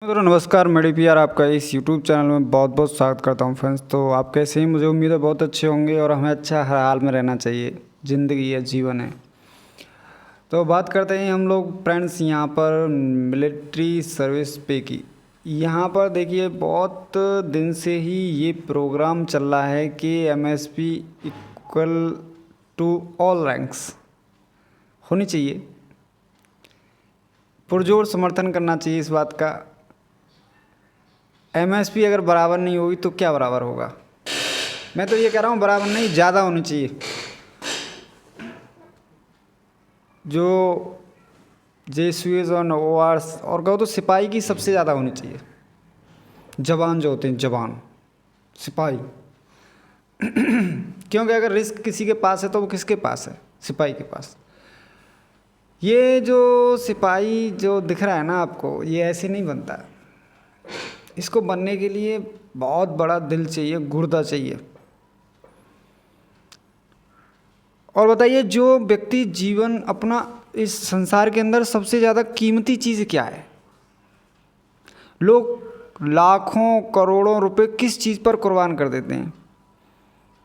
मित्रों नमस्कार, मेडी पीआर आपका इस यूट्यूब चैनल में बहुत बहुत स्वागत करता हूं फ्रेंड्स। तो आप कैसे हैं? मुझे उम्मीद है बहुत अच्छे होंगे और हमें अच्छा हर हाल में रहना चाहिए। ज़िंदगी है, जीवन है। तो बात करते हैं हम लोग फ्रेंड्स यहाँ पर मिलिट्री सर्विस पे की। यहाँ पर देखिए बहुत दिन से ही ये प्रोग्राम चल रहा है कि MSP equal to all ranks होनी चाहिए। पुरजोर समर्थन करना चाहिए इस बात का। एमएसपी अगर बराबर नहीं होगी तो क्या बराबर होगा? मैं तो ये कह रहा हूँ बराबर नहीं, ज़्यादा होनी चाहिए। जो जेसुएज और ओआरस और कहो तो सिपाही की सबसे ज़्यादा होनी चाहिए। जवान जो होते हैं, जवान सिपाही क्योंकि अगर रिस्क किसी के पास है तो वो किसके पास है? सिपाही के पास। ये जो सिपाही जो दिख रहा है ना आपको, ये ऐसे नहीं बनता। इसको बनने के लिए बहुत बड़ा दिल चाहिए, गुर्दा चाहिए। और बताइए, जो व्यक्ति जीवन अपना इस संसार के अंदर सबसे ज़्यादा कीमती चीज़ क्या है? लोग लाखों करोड़ों रुपए किस चीज़ पर कुर्बान कर देते हैं?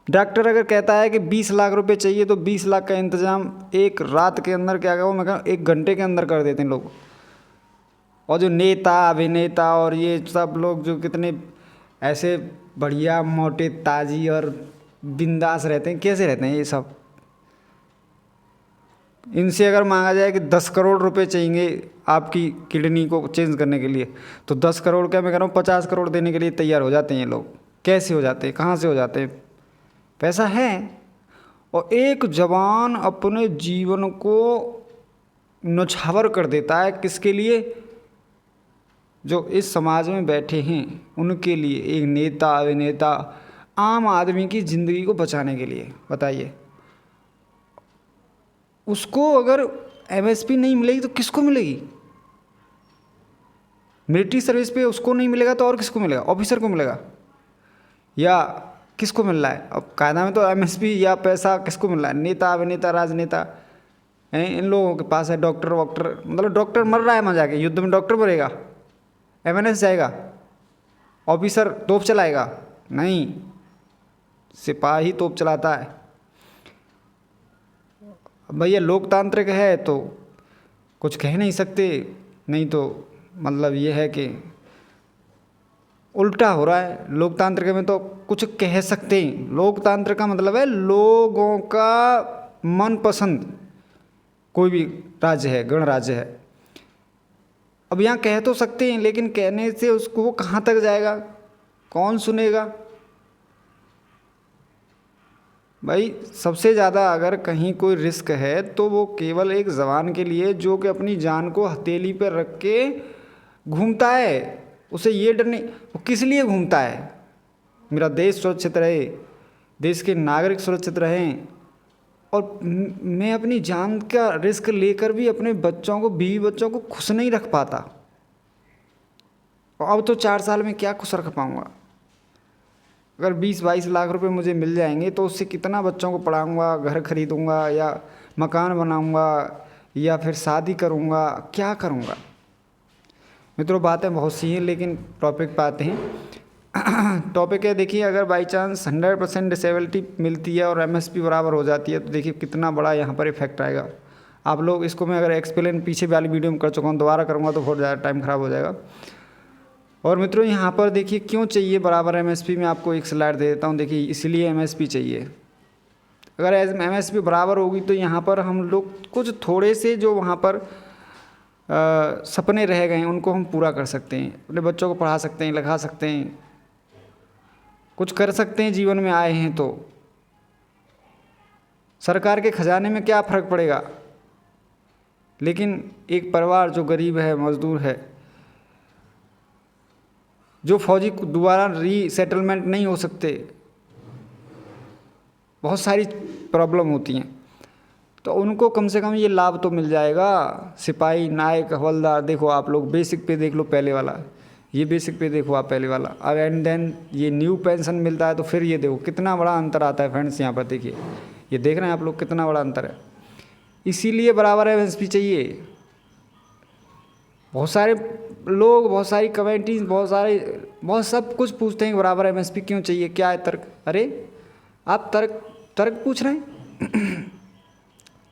डॉक्टर अगर कहता है कि 20 लाख रुपए चाहिए तो 20 लाख का इंतज़ाम एक रात के अंदर, क्या कहूँ मैं, कहूँ 1 घंटे के अंदर कर देते हैं लोग। और जो नेता अभिनेता और ये सब लोग जो कितने ऐसे बढ़िया मोटे ताजी और बिंदास रहते हैं, कैसे रहते हैं ये सब? इनसे अगर मांगा जाए कि 10 करोड़ रुपए चाहिए आपकी किडनी को चेंज करने के लिए, तो 10 करोड़ क्या, मैं कह रहा हूँ 50 करोड़ देने के लिए तैयार हो जाते हैं ये लोग। कैसे हो जाते हैं? कहाँ से हो जाते हैं? पैसा है। और एक जवान अपने जीवन को नछावर कर देता है किसके लिए? जो इस समाज में बैठे हैं उनके लिए। एक नेता अभिनेता आम आदमी की ज़िंदगी को बचाने के लिए। बताइए, उसको अगर एमएसपी नहीं मिलेगी तो किसको मिलेगी? मिलिट्री सर्विस पे उसको नहीं मिलेगा तो और किसको मिलेगा? ऑफिसर को मिलेगा या किसको मिल रहा है? अब कायदा में तो एमएसपी या पैसा किसको मिल रहा है? नेता अभिनेता राजनेता हैं, इन लोगों के पास है। डॉक्टर वॉक्टर, मतलब डॉक्टर मर रहा है वहाँ जाके, युद्ध में डॉक्टर मरेगा? एमएनएस जाएगा? ऑफिसर तोप चलाएगा? नहीं, सिपाही तोप चलाता है। भैया लोकतांत्रिक है तो कुछ कह नहीं सकते, नहीं तो मतलब ये है कि उल्टा हो रहा है। लोकतांत्रिक में तो कुछ कह सकते हैं। लोकतंत्र का मतलब है लोगों का मनपसंद कोई भी राज्य है, गणराज्य है। अब यहाँ कह तो सकते हैं, लेकिन कहने से उसको वो कहाँ तक जाएगा? कौन सुनेगा? भाई सबसे ज़्यादा अगर कहीं कोई रिस्क है तो वो केवल एक जवान के लिए, जो कि अपनी जान को हथेली पर रख के घूमता है। उसे ये डर नहीं, वो किस लिए घूमता है? मेरा देश सुरक्षित रहे, देश के नागरिक सुरक्षित रहें। और मैं अपनी जान का रिस्क लेकर भी अपने बच्चों को, बीवी बच्चों को खुश नहीं रख पाता। और अब तो 4 साल में क्या खुश रख पाऊँगा? अगर 20-22 लाख रुपए मुझे मिल जाएंगे तो उससे कितना बच्चों को पढ़ाऊँगा, घर खरीदूँगा या मकान बनाऊँगा या फिर शादी करूँगा, क्या करूँगा? मित्रों बातें बहुत सी हैं, लेकिन टॉपिक पे आते हैं। टॉपिक है, देखिए अगर बाई चांस 100% डिसेबिलिटी मिलती है और एमएसपी बराबर हो जाती है तो देखिए कितना बड़ा यहाँ पर इफेक्ट आएगा। आप लोग इसको, मैं अगर एक्सप्लेन पीछे वाली वीडियो में कर चुका हूँ, दोबारा करूँगा तो बहुत ज़्यादा टाइम ख़राब हो जाएगा। और मित्रों यहाँ पर देखिए क्यों चाहिए बराबर एमएसपी, में आपको एक स्लाइड दे देता हूँ। देखिए इसलिए एमएसपी चाहिए। अगर एमएसपी बराबर होगी तो यहाँ पर हम लोग कुछ थोड़े से जो वहाँ पर सपने रह गए हैं उनको हम पूरा कर सकते हैं। अपने बच्चों को पढ़ा सकते हैं, लिखा सकते हैं, कुछ कर सकते हैं। जीवन में आए हैं तो सरकार के खजाने में क्या फ़र्क पड़ेगा? लेकिन एक परिवार जो गरीब है, मजदूर है, जो फौजी दोबारा रीसेटलमेंट नहीं हो सकते, बहुत सारी प्रॉब्लम होती हैं, तो उनको कम से कम ये लाभ तो मिल जाएगा। सिपाही, नायक, हवलदार, देखो आप लोग बेसिक पे देख लो पहले वाला, ये बेसिक पे देखो आप पहले वाला, और एंड देन ये न्यू पेंशन मिलता है तो फिर ये देखो कितना बड़ा अंतर आता है फ्रेंड्स। यहाँ पर देखिए, ये देख रहे हैं आप लोग कितना बड़ा अंतर है। इसीलिए बराबर एमएसपी चाहिए। बहुत सारे लोग, बहुत सारी कमेटीज, बहुत सब कुछ पूछते हैं बराबर एमएसपी क्यों चाहिए, क्या है तर्क। अरे आप तर्क तर्क पूछ रहे हैं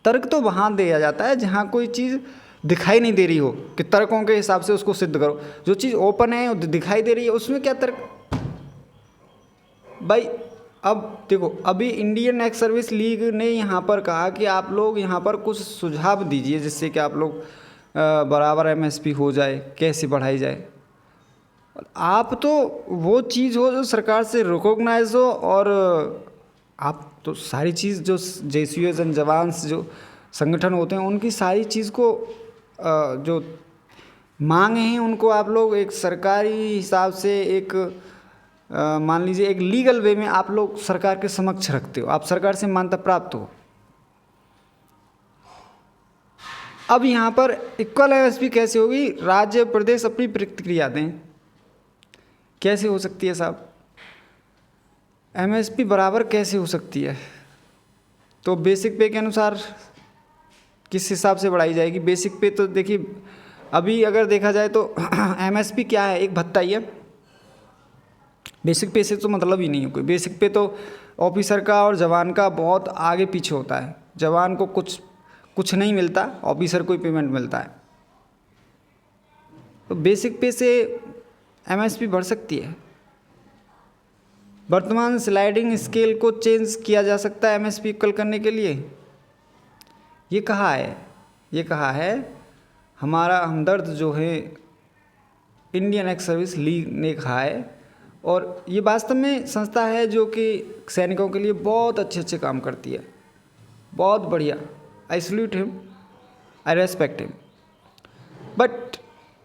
तर्क तो वहाँ दिया जाता है जहाँ कोई चीज़ दिखाई नहीं दे रही हो कि तर्कों के हिसाब से उसको सिद्ध करो। जो चीज़ ओपन है, दिखाई दे रही है, उसमें क्या तर्क भाई। अब देखो, अभी इंडियन एक्स सर्विस लीग ने यहाँ पर कहा कि आप लोग यहाँ पर कुछ सुझाव दीजिए जिससे कि आप लोग बराबर एमएसपी हो जाए, कैसे बढ़ाई जाए। आप तो वो चीज़ हो जो सरकार से रिकॉग्नाइज हो, और आप तो सारी चीज़ जो जेसीयूएस एंड जवान्स जो संगठन होते हैं उनकी सारी चीज़ को जो मांग हैं उनको आप लोग एक सरकारी हिसाब से एक मान लीजिए एक लीगल वे में आप लोग सरकार के समक्ष रखते हो, आप सरकार से मान्यता प्राप्त हो। अब यहाँ पर इक्वल एमएसपी कैसे होगी, राज्य प्रदेश अपनी प्रतिक्रिया दें। कैसे हो सकती है साहब, एमएसपी बराबर कैसे हो सकती है? तो बेसिक पे के अनुसार किस हिसाब से बढ़ाई जाएगी? बेसिक पे तो देखिए, अभी अगर देखा जाए तो एमएसपी क्या है, एक भत्ता ही है। बेसिक पे से तो मतलब ही नहीं है कोई। बेसिक पे तो ऑफिसर का और जवान का बहुत आगे पीछे होता है। जवान को कुछ नहीं मिलता, ऑफिसर को ही पेमेंट मिलता है। तो बेसिक पे से एमएसपी बढ़ सकती है। वर्तमान स्लाइडिंग स्केल को चेंज किया जा सकता है एमएसपी इक्वल करने के लिए। ये कहा है हमारा हमदर्द जो है इंडियन एक्स सर्विस लीग ने कहा है, और ये वास्तव में संस्था है जो कि सैनिकों के लिए बहुत अच्छे काम करती है, बहुत बढ़िया। I salute him, I respect him. But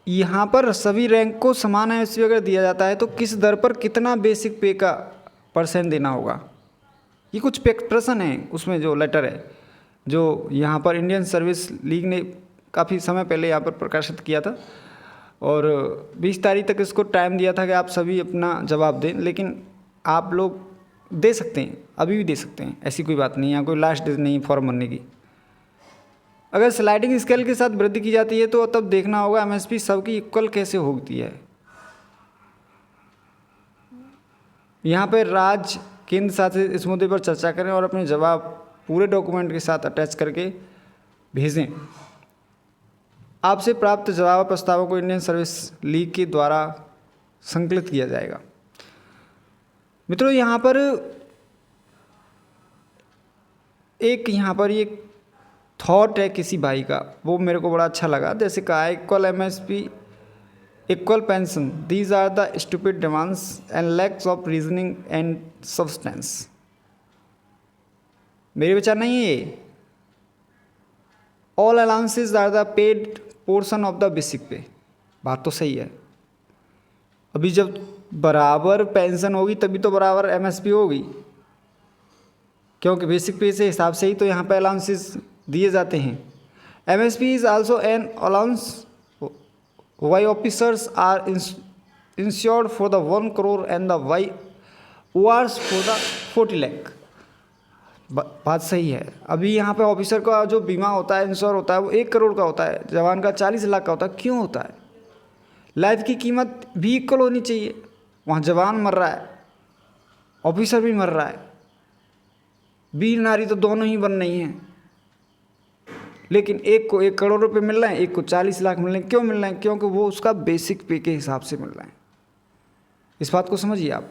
यहाँ पर सभी रैंक को समान एमएसपी अगर दिया जाता है तो किस दर पर कितना बेसिक पे का % देना होगा, ये कुछ प्रश्न है उसमें जो लेटर है जो यहाँ पर इंडियन सर्विस लीग ने काफ़ी समय पहले यहाँ पर प्रकाशित किया था, और 20 तारीख तक इसको टाइम दिया था कि आप सभी अपना जवाब दें। लेकिन आप लोग दे सकते हैं, अभी भी दे सकते हैं, ऐसी कोई बात नहीं है, कोई लास्ट डेट नहीं फॉर्म भरने की। अगर स्लाइडिंग स्केल के साथ वृद्धि की जाती है तो तब देखना होगा एमएसपी सबकी इक्वल कैसे होती है। यहाँ पर राज्य केंद्र शासित इस मुद्दे पर चर्चा करें और अपने जवाब पूरे डॉक्यूमेंट के साथ अटैच करके भेजें। आपसे प्राप्त जवाब प्रस्तावों को इंडियन सर्विस लीग के द्वारा संकलित किया जाएगा। मित्रों, यहाँ पर एक थॉट है किसी भाई का, वो मेरे को बड़ा अच्छा लगा। जैसे कहा, equal MSP, equal pension, these are the stupid demands and lacks of reasoning and substance. मेरे विचार नहीं है ये। All allowances are the paid portion of the basic pay. बात तो सही है। अभी जब बराबर पेंशन होगी तभी तो बराबर एमएसपी होगी, क्योंकि बेसिक पे से हिसाब से ही तो यहाँ पे अलाउंसेस दिए जाते हैं। MSP is also an allowance why officers are insured for the 1 crore and the why ORs for the 40 lakh. बात सही है। अभी यहाँ पे ऑफिसर का जो बीमा होता है, इंश्योर होता है, वो 1 करोड़ का होता है, जवान का 40 लाख का होता है। क्यों होता है? लाइफ की कीमत भी इक्वल होनी चाहिए। वहाँ जवान मर रहा है, ऑफिसर भी मर रहा है, वीर नारी तो दोनों ही बन रही हैं, लेकिन एक को 1 करोड़ रुपए मिल रहे हैं, एक को 40 लाख मिल रहे हैं। क्यों मिल रहे हैं? क्योंकि वो उसका बेसिक पे के हिसाब से मिल रहे हैं। इस बात को समझिए आप,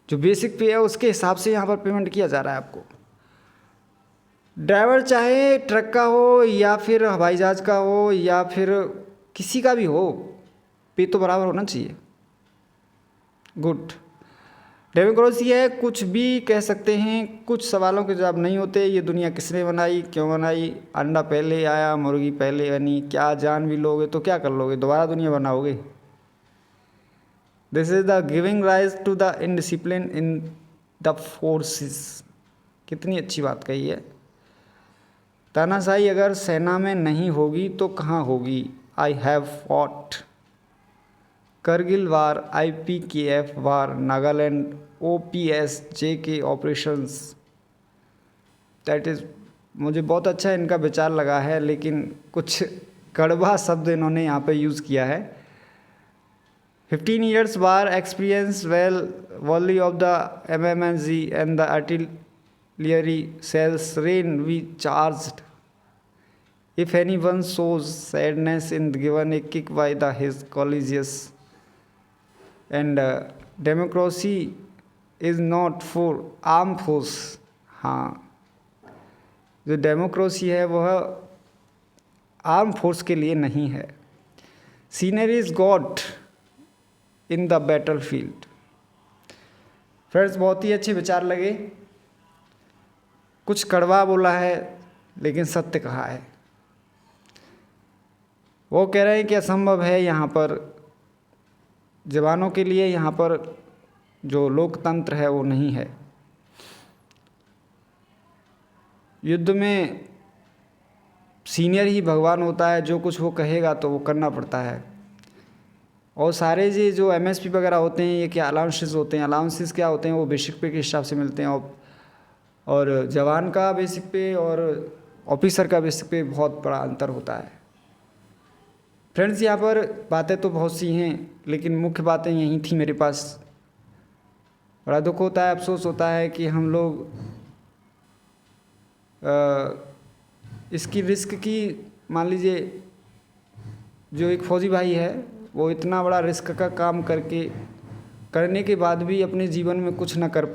जो बेसिक पे है उसके हिसाब से यहाँ पर पेमेंट किया जा रहा है आपको। ड्राइवर चाहे ट्रक का हो या फिर हवाई जहाज़ का हो या फिर किसी का भी हो, पे तो बराबर होना चाहिए। गुड। डेमोक्रेसी है, कुछ भी कह सकते हैं, कुछ सवालों के जवाब नहीं होते। ये दुनिया किसने बनाई, क्यों बनाई, अंडा पहले आया मुर्गी पहले बनी, क्या जान भी लोगे तो क्या कर लोगे, दोबारा दुनिया बनाओगे। This is the giving rise to the indiscipline in the forces. कितनी अच्छी बात कही है। तानाशाही अगर सेना में नहीं होगी तो कहाँ होगी? I have fought Kargil war, IPKF war, Nagaland OPS JK operations. That is, मुझे बहुत अच्छा इनका विचार लगा है, लेकिन कुछ कड़वा शब्द इन्होंने यहाँ पे यूज़ किया है। 15 years war experience well volley of the MMNZ and the artillery shells rain we charged. If anyone shows sadness in given a kick by the his colleagues and democracy is not for armed force. हाँ, जो democracy है वह arm force के लिए नहीं है। Scenery is God in the battle field. Friends, बहुत ही अच्छे विचार लगे। कुछ कड़वा बोला है लेकिन सत्य कहा है। वो कह रहे हैं कि असंभव है यहाँ पर जवानों के लिए, यहाँ पर जो लोकतंत्र है वो नहीं है। युद्ध में सीनियर ही भगवान होता है, जो कुछ वो कहेगा तो वो करना पड़ता है। और सारे ये जो एमएसपी वगैरह होते हैं, ये क्या अलाउंसेस होते हैं, अलाउंसेस क्या होते हैं, वो बेसिक पे के हिसाब से मिलते हैं। और जवान का बेसिक पे और ऑफिसर का बेसिक पे बहुत बड़ा अंतर होता है। फ्रेंड्स, यहाँ पर बातें तो बहुत सी हैं लेकिन मुख्य बातें यही थी मेरे पास। बड़ा दुख होता है, अफसोस होता है कि हम लोग इसकी रिस्क की, मान लीजिए जो एक फौजी भाई है वो इतना बड़ा रिस्क का काम करने के बाद भी अपने जीवन में कुछ न कर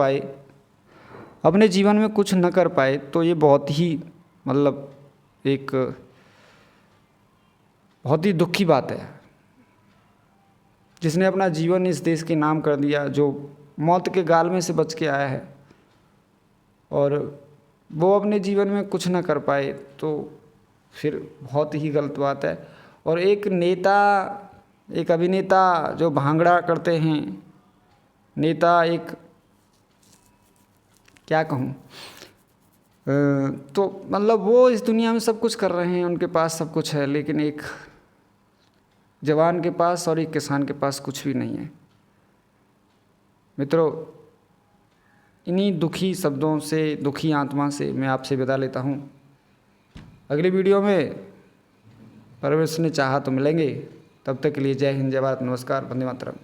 पाए, तो ये बहुत ही मतलब एक बहुत ही दुख की बात है। जिसने अपना जीवन इस देश के नाम कर दिया, जो मौत के गाल में से बच के आया है और वो अपने जीवन में कुछ ना कर पाए, तो फिर बहुत ही गलत बात है। और एक नेता, एक अभिनेता जो भांगड़ा करते हैं, नेता एक क्या कहूँ, तो मतलब वो इस दुनिया में सब कुछ कर रहे हैं, उनके पास सब कुछ है, लेकिन एक जवान के पास और एक किसान के पास कुछ भी नहीं है। मित्रों, इन्हीं दुखी शब्दों से, दुखी आत्मा से मैं आपसे विदा लेता हूँ। अगली वीडियो में परमेश्वर ने चाहा तो मिलेंगे। तब तक के लिए जय हिंद, जय भारत, नमस्कार, वंदे मातरम।